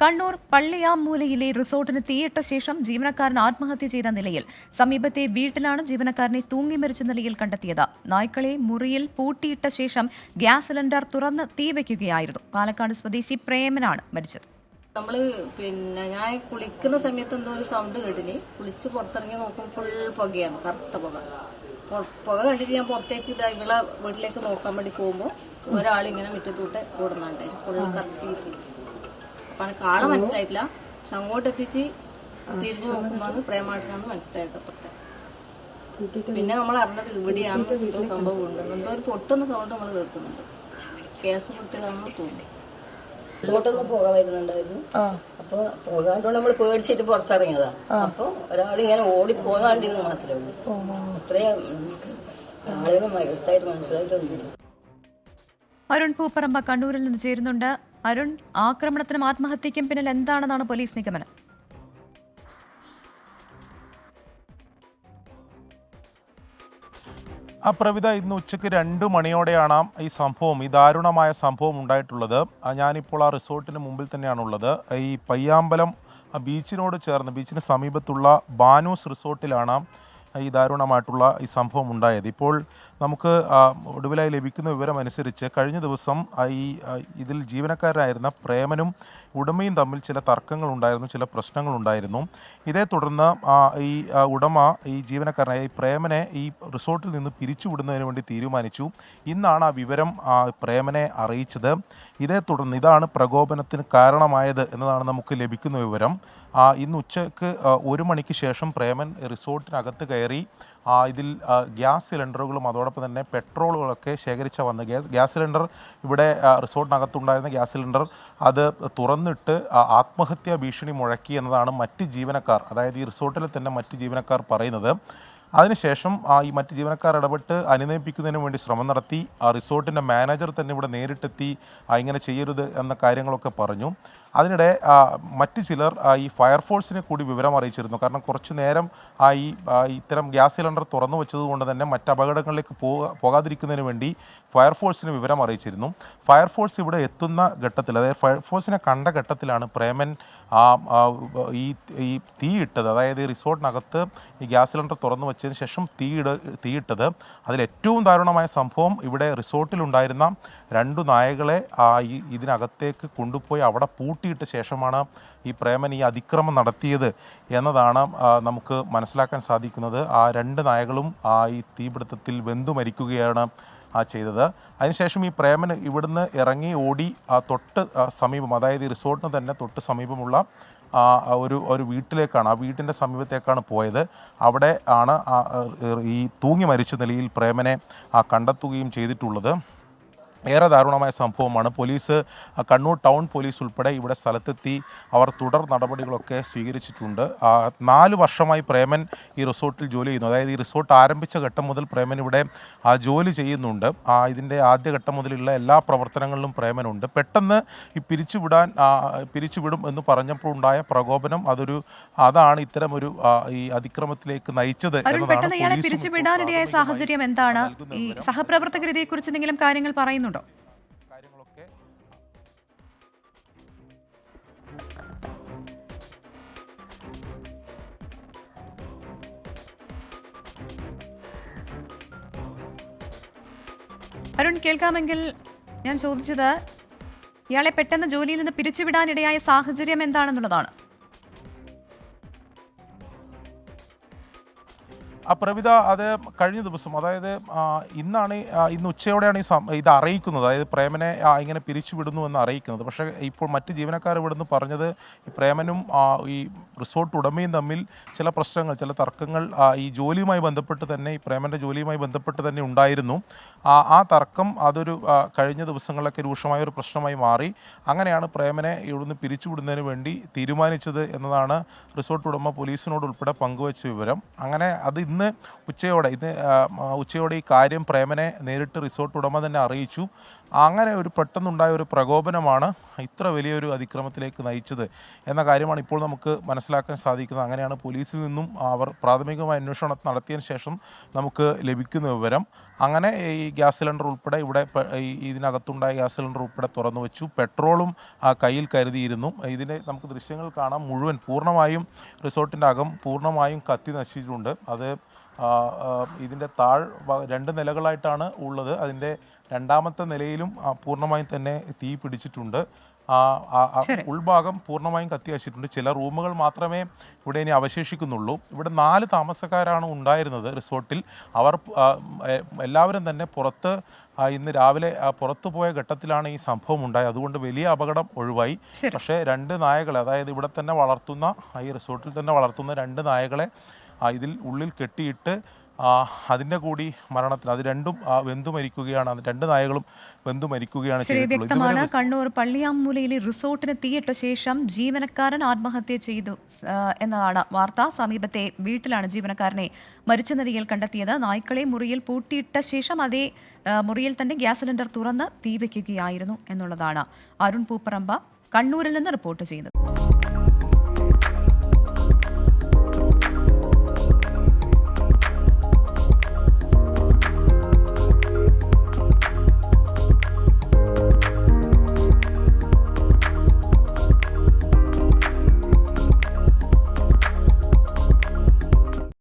കണ്ണൂർ പള്ളിയാമൂലയിലെ റിസോർട്ടിന് തീയിട്ട ശേഷം ജീവനക്കാരൻ ആത്മഹത്യ ചെയ്ത നിലയിൽ സമീപത്തെ വീട്ടിലാണ് ജീവനക്കാരനെ തൂങ്ങി മരിച്ച നിലയിൽ കണ്ടെത്തിയത്. നായ്ക്കളെ മുറിയിൽ പൂട്ടിയിട്ട ശേഷം ഗ്യാസ് സിലിണ്ടർ തുറന്ന് തീ വയ്ക്കുകയായിരുന്നു. പാലക്കാട് സ്വദേശി പ്രേമനാണ് മരിച്ചത്. ഞാൻ കുളിക്കുന്ന സമയത്ത് എന്തോ ഒരു സൗണ്ട് കേട്ടിന്. കുളിച്ച് പുറത്തിറങ്ങി നോക്കുമ്പോൾ ഫുൾ പുകയാണ്, കറുത്ത പുക. പുക കണ്ടിട്ട് ഞാൻ പുറത്തേക്ക് ഇവളെ വീട്ടിലേക്ക് നോക്കാൻ വേണ്ടി പോകുമ്പോൾ ഒരാളിങ്ങനെ മുറ്റത്തൂട്ട് ഓടുന്നുണ്ടായിരുന്നു, ഫുൾ കത്തിയിട്ട്. അപ്പൊ എനിക്ക് ആളെ മനസ്സിലായിട്ടില്ല. പക്ഷെ അങ്ങോട്ട് എത്തിച്ച് തിരിഞ്ഞു നോക്കുമ്പോൾ അത് പ്രേമാട്ടനാന്ന് മനസ്സിലായിട്ട് അപ്പുറത്തെ. പിന്നെ നമ്മൾ അറിഞ്ഞത് ഇവിടെയാണ് എന്തോ സംഭവം ഉണ്ട്, എന്തോ ഒരു പൊട്ടുന്ന സൗണ്ട് നമ്മൾ കേൾക്കുന്നുണ്ട്. കേസ് പൊട്ടിയതാണെന്ന് തോന്നുന്നു. ഇങ്ങോട്ടൊന്ന് പുക വരുന്നുണ്ടായിരുന്നു. അപ്പൊ പുക കണ്ടുകൊണ്ട് നമ്മൾ പേടിച്ചിട്ട് പുറത്തിറങ്ങിയതാ. അപ്പൊ ഒരാളിങ്ങനെ ഓടിപ്പോകാണ്ടിരുന്നു മാത്രമേ ഉള്ളൂ. അത്രയും ആളുകൾ വ്യക്തമായിട്ട് മനസ്സിലായിട്ടൊന്നുമില്ല. അരുൺ പൂപ്പറമ്പ കണ്ണൂരിൽ നിന്ന് ചേരുന്നുണ്ട്. അരുൺ, ആക്രമണത്തിനും ആത്മഹത്യക്കും പിന്നിൽ എന്താണെന്നാണ് പോലീസ് നിഗമനം? പ്രവിധ, ഇന്ന് ഉച്ചയ്ക്ക് 2 മണിയോടെയാണ് ഈ ദാരുണമായ സംഭവം ഉണ്ടായിട്ടുള്ളത്. ഞാനിപ്പോൾ ആ റിസോർട്ടിന് മുമ്പിൽ തന്നെയാണുള്ളത്. ഈ പയ്യാമ്പലം ബീച്ചിനോട് ചേർന്ന്, ബീച്ചിന് സമീപത്തുള്ള ബാനൂസ് റിസോർട്ടിലാണ് ഈ ദാരുണമായിട്ടുള്ള ഈ സംഭവം ഉണ്ടായത്. ഇപ്പോൾ നമുക്ക് ഒടുവിലായി ലഭിക്കുന്ന വിവരം അനുസരിച്ച് കഴിഞ്ഞ ദിവസം ഇതിൽ ജീവനക്കാരായിരുന്ന പ്രേമനും ഉടമയും തമ്മിൽ ചില തർക്കങ്ങളുണ്ടായിരുന്നു, ചില പ്രശ്നങ്ങളുണ്ടായിരുന്നു. ഇതേ തുടർന്ന് ഈ ഉടമ ഈ ജീവനക്കാരനായ ഈ പ്രേമനെ ഈ റിസോർട്ടിൽ നിന്ന് പിരിച്ചുവിടുന്നതിന് വേണ്ടി തീരുമാനിച്ചു. ഇന്നാണ് ആ വിവരം പ്രേമനെ അറിയിച്ചത്. ഇതേ തുടർന്ന് ഇതാണ് പ്രകോപനത്തിന് കാരണമായത് എന്നതാണ് നമുക്ക് ലഭിക്കുന്ന വിവരം. ഇന്ന് ഉച്ചയ്ക്ക് 1 മണിക്ക് ശേഷം പ്രേമൻ റിസോർട്ടിനകത്ത് കയറി ഇതിൽ ഗ്യാസ് സിലിണ്ടറുകളും അതോടൊപ്പം തന്നെ പെട്രോളുകളൊക്കെ ശേഖരിച്ച വന്ന ഗ്യാസ് സിലിണ്ടർ, ഇവിടെ റിസോർട്ടിനകത്തുണ്ടായിരുന്ന ഗ്യാസ് സിലിണ്ടർ അത് തുറന്നിട്ട് ആത്മഹത്യാ ഭീഷണി മുഴക്കി എന്നതാണ് മറ്റ് ജീവനക്കാർ, അതായത് ഈ റിസോർട്ടിലെ തന്നെ മറ്റ് ജീവനക്കാർ പറയുന്നത്. അതിനുശേഷം ഈ മറ്റ് ജീവനക്കാർ ഇടപെട്ട് അനുനയിപ്പിക്കുന്നതിന് വേണ്ടി ശ്രമം നടത്തി. റിസോർട്ടിൻ്റെ മാനേജർ തന്നെ ഇവിടെ നേരിട്ടെത്തി ഇങ്ങനെ ചെയ്യരുത് എന്ന കാര്യങ്ങളൊക്കെ പറഞ്ഞു. അതിനിടെ മറ്റ് ചിലർ ഈ ഫയർഫോഴ്സിനെ കൂടി വിവരം അറിയിച്ചിരുന്നു. കാരണം കുറച്ചു നേരം ഇത്തരം ഗ്യാസ് സിലിണ്ടർ തുറന്നു വെച്ചതുകൊണ്ട് തന്നെ മറ്റ് അപകടങ്ങളിലേക്ക് പോകാതിരിക്കുന്നതിന് വേണ്ടി ഫയർഫോഴ്സിന് വിവരം അറിയിച്ചിരുന്നു. ഫയർഫോഴ്സ് ഇവിടെ എത്തുന്ന ഘട്ടത്തിൽ, അതായത് ഫയർഫോഴ്സിനെ കണ്ട ഘട്ടത്തിലാണ് പ്രേമൻ ഈ തീയിട്ടത്. അതായത് റിസോർട്ടിനകത്ത് ഈ ഗ്യാസ് സിലിണ്ടർ തുറന്നു വെച്ചതിന് ശേഷം തീയിട്ടത്. അതിലേറ്റവും ദാരുണമായ സംഭവം, ഇവിടെ റിസോർട്ടിലുണ്ടായിരുന്ന 2 നായകളെ ഇതിനകത്തേക്ക് കൊണ്ടുപോയി അവിടെ പൂട്ടിയിട്ട ശേഷമാണ് ഈ പ്രേമൻ ഈ അതിക്രമം നടത്തിയത് എന്നതാണ് നമുക്ക് മനസ്സിലാക്കാൻ സാധിക്കുന്നത്. ആ 2 നായകളും ഈ തീപിടുത്തത്തിൽ വെന്തു മരിക്കുകയാണ് ചെയ്തത്. അതിനുശേഷം ഈ പ്രേമൻ ഇവിടുന്ന് ഇറങ്ങി ഓടി തൊട്ട് സമീപം, അതായത് ഈ റിസോർട്ടിന് തന്നെ തൊട്ട് സമീപമുള്ള ഒരു വീട്ടിലേക്കാണ്, ആ വീട്ടിൻ്റെ സമീപത്തേക്കാണ് പോയത്. അവിടെ ആണ് ഈ തൂങ്ങി മരിച്ച നിലയിൽ പ്രേമനെ കണ്ടെത്തുകയും ചെയ്തിട്ടുള്ളത്. ഏറെ ദാരുണമായ സംഭവമാണ്. പോലീസ്, കണ്ണൂർ ടൗൺ പോലീസ് ഉൾപ്പെടെ ഇവിടെ സ്ഥലത്തെത്തി അവർ തുടർ നടപടികളൊക്കെ സ്വീകരിച്ചിട്ടുണ്ട്. 4 വർഷമായി പ്രേമൻ ഈ റിസോർട്ടിൽ ജോലി ചെയ്യുന്നു. അതായത് ഈ റിസോർട്ട് ആരംഭിച്ച ഘട്ടം മുതൽ പ്രേമൻ ഇവിടെ ജോലി ചെയ്യുന്നുണ്ട്. ഇതിൻ്റെ ആദ്യഘട്ടം മുതലുള്ള എല്ലാ പ്രവർത്തനങ്ങളിലും പ്രേമനുണ്ട്. പെട്ടെന്ന് ഈ പിരിച്ചുവിടും എന്ന് പറഞ്ഞപ്പോൾ ഉണ്ടായ പ്രകോപനം, അതാണ് ഇത്തരം ഒരു ഈ അതിക്രമത്തിലേക്ക് നയിച്ചത് എന്നതാണ്. പിരിച്ചുവിടാനിടയായ സാഹചര്യം എന്താണ്? ഈ സഹപ്രവർത്തകർ ഇതേക്കുറിച്ച് എന്തെങ്കിലും കാര്യങ്ങൾ പറയുന്നുണ്ടോ? അരുൺ, കേൾക്കാമെങ്കിൽ ഞാൻ ചോദിച്ചത് ഇയാളെ പെട്ടെന്ന് ജോലിയിൽ നിന്ന് പിരിച്ചുവിടാനിടയായ സാഹചര്യം എന്താണെന്നുള്ളതാണ്. പ്രവിധ, അത് കഴിഞ്ഞ ദിവസം, അതായത് ഇന്ന് ഉച്ചയോടെയാണ് ഇത് അറിയിക്കുന്നത്. അതായത് പ്രേമനെ ഇങ്ങനെ പിരിച്ചുവിടുന്നു എന്ന് അറിയിക്കുന്നത്. പക്ഷേ ഇപ്പോൾ മറ്റ് ജീവനക്കാർ ഇവിടുന്ന് പറഞ്ഞത് ഈ പ്രേമനും ഈ റിസോർട്ട് ഉടമയും തമ്മിൽ ചില പ്രശ്നങ്ങൾ, ചില തർക്കങ്ങൾ ഈ ജോലിയുമായി ബന്ധപ്പെട്ട് തന്നെ, ഈ പ്രേമൻ്റെ ജോലിയുമായി ബന്ധപ്പെട്ട് തന്നെ ഉണ്ടായിരുന്നു. ആ തർക്കം കഴിഞ്ഞ ദിവസങ്ങളിലൊക്കെ രൂക്ഷമായ ഒരു പ്രശ്നമായി മാറി. അങ്ങനെയാണ് പ്രേമനെ ഇവിടുന്ന് പിരിച്ചുവിടുന്നതിന് വേണ്ടി തീരുമാനിച്ചത് എന്നതാണ് റിസോർട്ട് ഉടമ പോലീസിനോട് ഉൾപ്പെടെ പങ്കുവച്ച വിവരം. അങ്ങനെ അത് ഇന്ന് ഇന്ന് ഉച്ചയോടെ ഈ കാര്യം പ്രേമനെ നേരിട്ട് റിസോർട്ട് ഉടമ തന്നെ അറിയിച്ചു. അങ്ങനെ ഒരു പെട്ടെന്നുണ്ടായ ഒരു പ്രകോപനമാണ് ഇത്ര വലിയൊരു അതിക്രമത്തിലേക്ക് നയിച്ചത് എന്ന കാര്യമാണ് ഇപ്പോൾ നമുക്ക് മനസ്സിലാക്കാൻ സാധിക്കുന്നത്. അങ്ങനെയാണ് പോലീസിൽ നിന്നും അവർ പ്രാഥമികമായ അന്വേഷണം നടത്തിയതിന് ശേഷം നമുക്ക് ലഭിക്കുന്ന വിവരം. അങ്ങനെ ഈ ഗ്യാസ് സിലിണ്ടർ ഉൾപ്പെടെ ഇവിടെ ഇതിനകത്തുണ്ടായ ഗ്യാസ് സിലിണ്ടർ ഉൾപ്പെടെ തുറന്നു വെച്ചു. പെട്രോളും കയ്യിൽ കരുതിയിരുന്നു. ഇതിനെ നമുക്ക് ദൃശ്യങ്ങൾ കാണാം. പൂർണ്ണമായും റിസോർട്ടിൻ്റെ അകം പൂർണ്ണമായും കത്തി നശിച്ചിട്ടുണ്ട്. അത് ഇതിൻ്റെ രണ്ട് നിലകളായിട്ടാണ് ഉള്ളത്. അതിൻ്റെ രണ്ടാമത്തെ നിലയിലും പൂർണ്ണമായും തന്നെ തീ പിടിച്ചിട്ടുണ്ട്. ഉൾഭാഗം പൂർണ്ണമായും കത്തി നശിച്ചിട്ടുണ്ട്. ചില റൂമുകൾ മാത്രമേ ഇവിടെ ഇനി അവശേഷിക്കുന്നുള്ളൂ. ഇവിടെ 4 താമസക്കാരാണ് ഉണ്ടായിരുന്നത് റിസോർട്ടിൽ. അവർ എല്ലാവരും തന്നെ ഇന്ന് രാവിലെ പുറത്തു പോയ ഘട്ടത്തിലാണ് ഈ സംഭവം ഉണ്ടായത്. അതുകൊണ്ട് വലിയ അപകടം ഒഴിവായി. പക്ഷേ 2 നായകളെ, അതായത് ഇവിടെ തന്നെ വളർത്തുന്ന, ഈ റിസോർട്ടിൽ തന്നെ വളർത്തുന്ന 2 നായകളെ ഇതിൽ ഉള്ളിൽ കെട്ടിയിട്ട് അതിൻ്റെ കൂടി മരണത്തിൽ അത് രണ്ടും വെന്തു മരിക്കുകയാണ്. 2 നായകളും വെന്തു മരിക്കുകയാണ് ചെയ്തിട്ടുള്ളത്. വ്യക്തമാണ്. കണ്ണൂർ പള്ളിയാമൂലയിലെ റിസോർട്ടിന് തീയിട്ട ശേഷം ജീവനക്കാരൻ ആത്മഹത്യ ചെയ്തു എന്നതാണ് വാർത്ത. സമീപത്തെ വീട്ടിലാണ് ജീവനക്കാരനെ മരിച്ച നിലയിൽ കണ്ടെത്തിയത്. നായ്ക്കളെ മുറിയിൽ പൂട്ടിയിട്ട ശേഷം അതേ മുറിയിൽ തന്നെ ഗ്യാസ് സിലിണ്ടർ തുറന്ന് തീ വയ്ക്കുകയായിരുന്നു എന്നുള്ളതാണ് അരുൺ പൂപ്പറമ്പ കണ്ണൂരിൽ നിന്ന് റിപ്പോർട്ട് ചെയ്തത്.